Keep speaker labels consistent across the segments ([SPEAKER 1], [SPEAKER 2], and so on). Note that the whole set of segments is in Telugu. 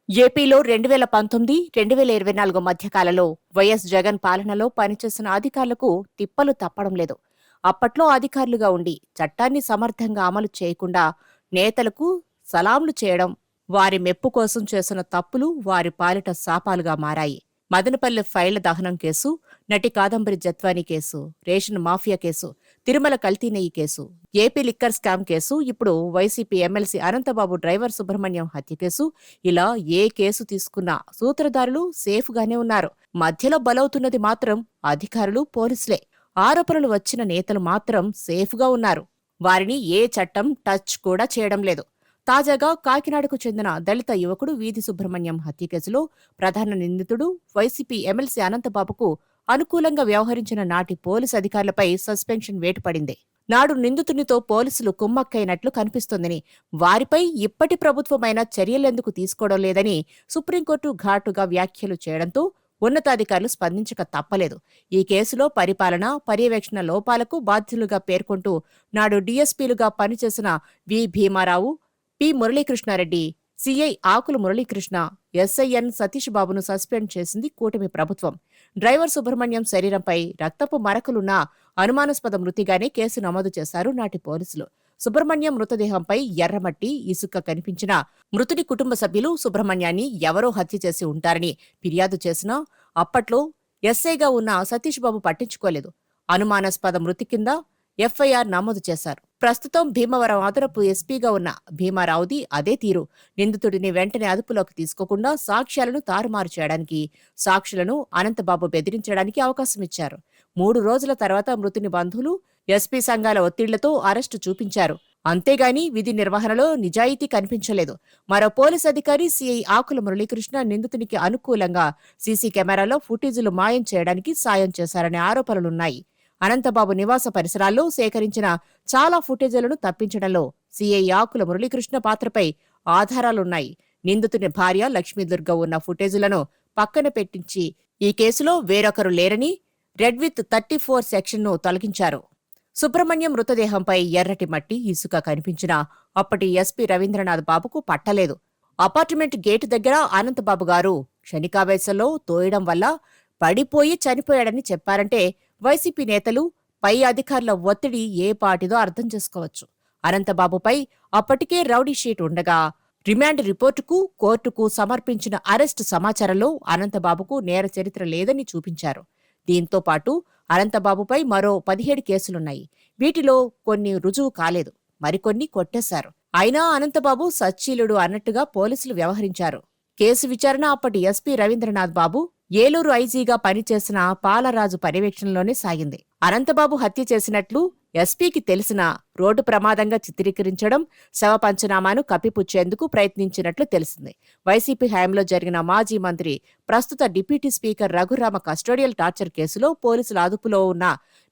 [SPEAKER 1] ఏపీలో 2019-2024 మధ్యకాలంలో వైఎస్ జగన్ పాలనలో పనిచేసిన అధికారులకు తిప్పలు తప్పడం లేదు. అప్పట్లో అధికారులుగా ఉండి చట్టాన్ని సమర్థంగా అమలు చేయకుండా నేతలకు సలాంలు చేయడం, వారి మెప్పు కోసం చేసిన తప్పులు వారి పాలిట శాపాలుగా మారాయి. మదనపల్లె ఫైళ్ల దహనం కేసు, నటి Kadambari Jethwani case, ration mafia case, Tirumala కల్తీ నెయ్యి case, AP liquor scam case, ఇప్పుడు YCP MLC Anantababu driver Subrahmanyam హత్య కేసు, ఇలా ఏ కేసు తీసుకున్నా సూత్రధారులు సేఫ్గానే ఉన్నారు. మధ్యలో బలవుతున్నది మాత్రం అధికారులు, పోలీసులే. ఆరోపణలు వచ్చిన నేతలు మాత్రం సేఫ్గా ఉన్నారు. వారిని ఏ చట్టం టచ్ కూడా చేయడం లేదు. తాజాగా కాకినాడకు చెందిన దళిత యువకుడు వీధి సుబ్రహ్మణ్యం హత్య కేసులో ప్రధాన నిందితుడు వైసీపీ ఎమ్మెల్సీ అనంతబాబుకు అనుకూలంగా వ్యవహరించిన నాటి పోలీసు అధికారులపై సస్పెన్షన్ వేటు పడింది. నాడు నిందితునితో పోలీసులు కుమ్మక్కైనట్లు కనిపిస్తోందని, వారిపై ఇప్పటి ప్రభుత్వమైనా చర్యలెందుకు తీసుకోవడం లేదని సుప్రీంకోర్టు ఘాటుగా వ్యాఖ్యలు చేయడంతో ఉన్నతాధికారులు స్పందించక తప్పలేదు. ఈ కేసులో పరిపాలన, పర్యవేక్షణ లోపాలకు బాధ్యులుగా పేర్కొంటూ నాడు డీఎస్పీలుగా పనిచేసిన వి భీమారావు, పి మురళీకృష్ణారెడ్డి, సిఐ ఆకుల మురళీకృష్ణ, ఎస్ఐఎన్ సతీష్ బాబును సస్పెండ్ చేసింది కూటమి ప్రభుత్వం. డ్రైవర్ సుబ్రహ్మణ్యం శరీరంపై రక్తపు మరకలున్న అనుమానాస్పద మృతిగానే కేసు నమోదు చేశారు నాటి పోలీసులు. సుబ్రహ్మణ్యం మృతదేహంపై ఎర్రమట్టి, ఇసుక కనిపించిన మృతుడి కుటుంబ సభ్యులు సుబ్రహ్మణ్యాన్ని ఎవరో హత్య చేసి ఉంటారని ఫిర్యాదు చేసినా అప్పట్లో ఎస్ఐగా ఉన్న సతీష్ బాబు పట్టించుకోలేదు. అనుమానాస్పద మృతి కింద ఎఫ్ఐఆర్ నమోదు చేశారు. ప్రస్తుతం భీమవరం అదనపు ఎస్పీగా ఉన్న భీమారావుది అదే తీరు. నిందితుడిని వెంటనే అదుపులోకి తీసుకోకుండా సాక్ష్యాలను తారుమారు చేయడానికి, సాక్షులను అనంతబాబు బెదిరించడానికి అవకాశమిచ్చారు. 3 రోజుల తర్వాత మృతుని బంధువులు ఎస్పీ సంఘాల ఒత్తిళ్లతో అరెస్టు చూపించారు. అంతేగాని విధి నిర్వహణలో నిజాయితీ కనిపించలేదు. మరో పోలీస్ అధికారి సిఐ ఆకుల మురళీకృష్ణ నిందితునికి అనుకూలంగా సీసీ కెమెరాలో ఫుటేజీలు మాయం చేయడానికి సాయం చేశారనే ఆరోపణలున్నాయి. అనంతబాబు నివాస పరిసరాల్లో సేకరించిన చాలా ఫుటేజీలను తప్పించడంలో సీఐ ఆకుల మురళీకృష్ణ పాత్రపై ఆధారాలున్నాయి. నిందితుని భార్య లక్ష్మీదుర్గ ఉన్న ఫుటేజీలను పక్కన పెట్టించి ఈ కేసులో వేరొకరు లేరని రెడ్ విత్ 34 సెక్షన్ను తొలగించారు. సుబ్రహ్మణ్యం మృతదేహంపై ఎర్రటి మట్టి, ఇసుక కనిపించినా అప్పటి ఎస్పీ రవీంద్రనాథ్ బాబుకు పట్టలేదు. అపార్ట్మెంట్ గేటు దగ్గర అనంతబాబు గారు క్షణికావేశంలో తోయడం వల్ల పడిపోయి చనిపోయాడని చెప్పారంటే వైసీపీ నేతలు, పై అధికారుల ఒత్తిడి ఏ పాటిదో అర్థం చేసుకోవచ్చు. అనంతబాబుపై అప్పటికే రౌడీ షీట్ ఉండగా రిమాండ్ రిపోర్టుకు కోర్టుకు సమర్పించిన అరెస్టు సమాచారంలో అనంతబాబుకు నేర చరిత్ర లేదని చూపించారు. దీంతో పాటు అనంతబాబుపై మరో 17 కేసులున్నాయి. వీటిలో కొన్ని రుజువు కాలేదు, మరికొన్ని కొట్టేశారు. అయినా అనంతబాబు సచ్చీలుడు అన్నట్టుగా పోలీసులు వ్యవహరించారు. కేసు విచారణ అప్పటి ఎస్పీ రవీంద్రనాథ్ బాబు, ఏలూరు ఐజీగా పనిచేసిన పాలరాజు పర్యవేక్షణలోనే సాగింది. అనంతబాబు హత్య చేసినట్లు ఎస్పీకి తెలిసినా రోడ్డు ప్రమాదంగా చిత్రీకరించడం, శవ పంచనామాను కప్పిపుచ్చేందుకు ప్రయత్నించినట్లు తెలిసింది. వైసీపీ హయాంలో జరిగిన మాజీ మంత్రి, ప్రస్తుత deputy speaker Raghurama custodial torture కేసులో పోలీసుల అదుపులో ఉన్న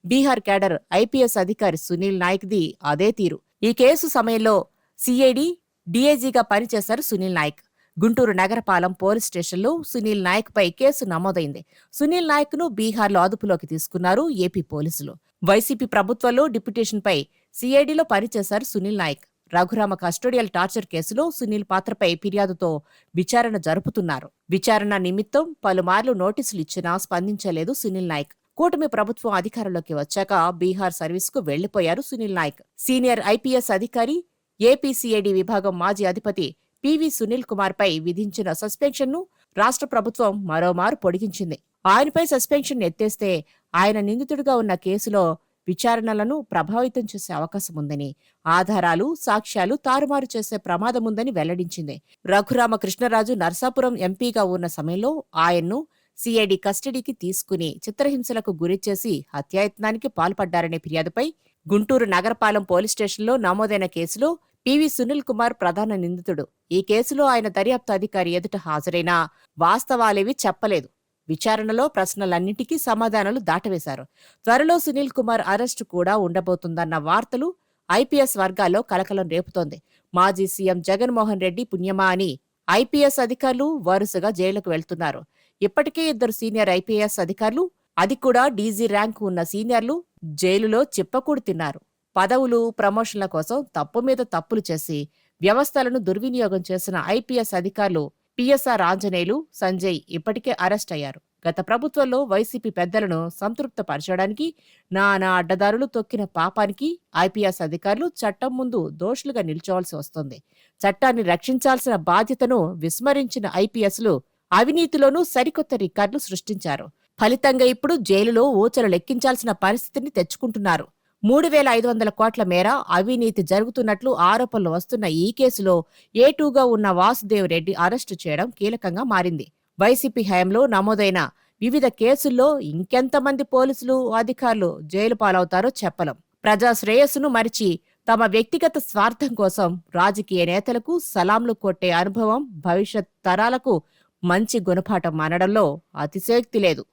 [SPEAKER 1] బీహార్ క్యాడర్ ఐపీఎస్ అధికారి సునీల్ నాయక్ది అదే తీరు. ఈ కేసు సమయంలో సిఐడి, డీఐజీగా పనిచేశారు సునీల్ నాయక్. గుంటూరు నగరపాలెం పోలీస్ స్టేషన్లో సునీల్ నాయక్పై కేసు నమోదైంది. సునీల్ నాయక్ను బీహార్లో అదుపులోకి తీసుకున్నారు ఏపీ పోలీసులు. వైసీపీ ప్రభుత్వంలో డిప్యుటేషన్పై సిఐడిలో పనిచేశారు సునీల్ నాయక్. రఘురామ కస్టోడియల్ టార్చర్ కేసులో సునీల్ పాత్రపై ఫిర్యాదుతో విచారణ జరుపుతున్నారు. విచారణ నిమిత్తం పలుమార్లు నోటీసులు ఇచ్చినా స్పందించలేదు సునీల్ నాయక్. కూటమి ప్రభుత్వం అధికారంలోకి వచ్చాక బీహార్ సర్వీస్కు వెళ్లిపోయారు సునీల్ నాయక్. సీనియర్ ఐపీఎస్ అధికారి, ఏపీసీఐడి విభాగం మాజీ అధిపతి పివి సునీల్ కుమార్ పై విధించిన సస్పెన్షన్ను రాష్ట్ర ప్రభుత్వం మరోమారు పొడిగించింది. ఆయనపై సస్పెన్షన్ ఎత్తేస్తే ఆయన నిందితుడిగా ఉన్న కేసులో విచారణలను ప్రభావితం చేసే అవకాశముందని, ఆధారాలు, సాక్ష్యాలు తారుమారు చేసే ప్రమాదముందని వెల్లడించింది. రఘురామకృష్ణరాజు నర్సాపురం ఎంపీగా ఉన్న సమయంలో ఆయన్ను సిఐడి కస్టడీకి తీసుకుని చిత్రహింసలకు గురిచేసి హత్యాయత్నానికి పాల్పడ్డారనే ఫిర్యాదుపై గుంటూరు నగరపాలెం పోలీస్ స్టేషన్లో నమోదైన కేసులో పివి సునీల్ కుమార్ ప్రధాన నిందితుడు. ఈ కేసులో ఆయన దర్యాప్తు అధికారి ఎదుట హాజరైనా వాస్తవాలేవి చెప్పలేదు. విచారణలో ప్రశ్నలన్నింటికీ సమాధానాలు దాటవేశారు. త్వరలో సునీల్ కుమార్ అరెస్టు కూడా ఉండబోతుందన్న వార్తలు ఐపీఎస్ వర్గాల్లో కలకలం రేపుతోంది. మాజీ సీఎం జగన్మోహన్ రెడ్డి పుణ్యమా అని ఐపీఎస్ అధికారులు వరుసగా జైలుకు వెళ్తున్నారు. ఇప్పటికే 2 సీనియర్ ఐపీఎస్ అధికారులు, అది కూడా డీజీ ర్యాంకు ఉన్న సీనియర్లు జైలులో చిప్పకూడు తిన్నారు. పదవులు, ప్రమోషన్ల కోసం తప్పు మీద తప్పులు చేసి వ్యవస్థలను దుర్వినియోగం చేసిన ఐపీఎస్ అధికారులు పిఎస్ఆర్ ఆంజనేయులు, సంజయ్ ఇప్పటికే అరెస్ట్ అయ్యారు. గత ప్రభుత్వంలో వైసీపీ పెద్దలను సంతృప్తపరచడానికి నానా అడ్డదారులు తొక్కిన పాపానికి ఐపీఎస్ అధికారులు చట్టం ముందు దోషులుగా నిల్చోవాల్సి వస్తోంది. చట్టాన్ని రక్షించాల్సిన బాధ్యతను విస్మరించిన ఐపీఎస్లు అవినీతిలోనూ సరికొత్త రికార్డులు సృష్టించారు. ఫలితంగా ఇప్పుడు జైలులో ఊచలు లెక్కించాల్సిన పరిస్థితిని తెచ్చుకుంటున్నారు. 3,500 కోట్ల మేర అవినీతి జరుగుతున్నట్లు ఆరోపణలు వస్తున్న ఈ కేసులో ఏటూగా ఉన్న వాసుదేవ్ రెడ్డి అరెస్టు చేయడం కీలకంగా మారింది. వైసీపీ హయాంలో నమోదైన వివిధ కేసుల్లో ఇంకెంతమంది పోలీసులు, అధికారులు జైలు పాలవుతారో చెప్పలేం. ప్రజా శ్రేయస్సును మరిచి తమ వ్యక్తిగత స్వార్థం కోసం రాజకీయ నేతలకు సలాంలు కొట్టే అనుభవం భవిష్యత్ తరాలకు మంచి గుణపాఠం అనడంలో అతిశయోక్తి లేదు.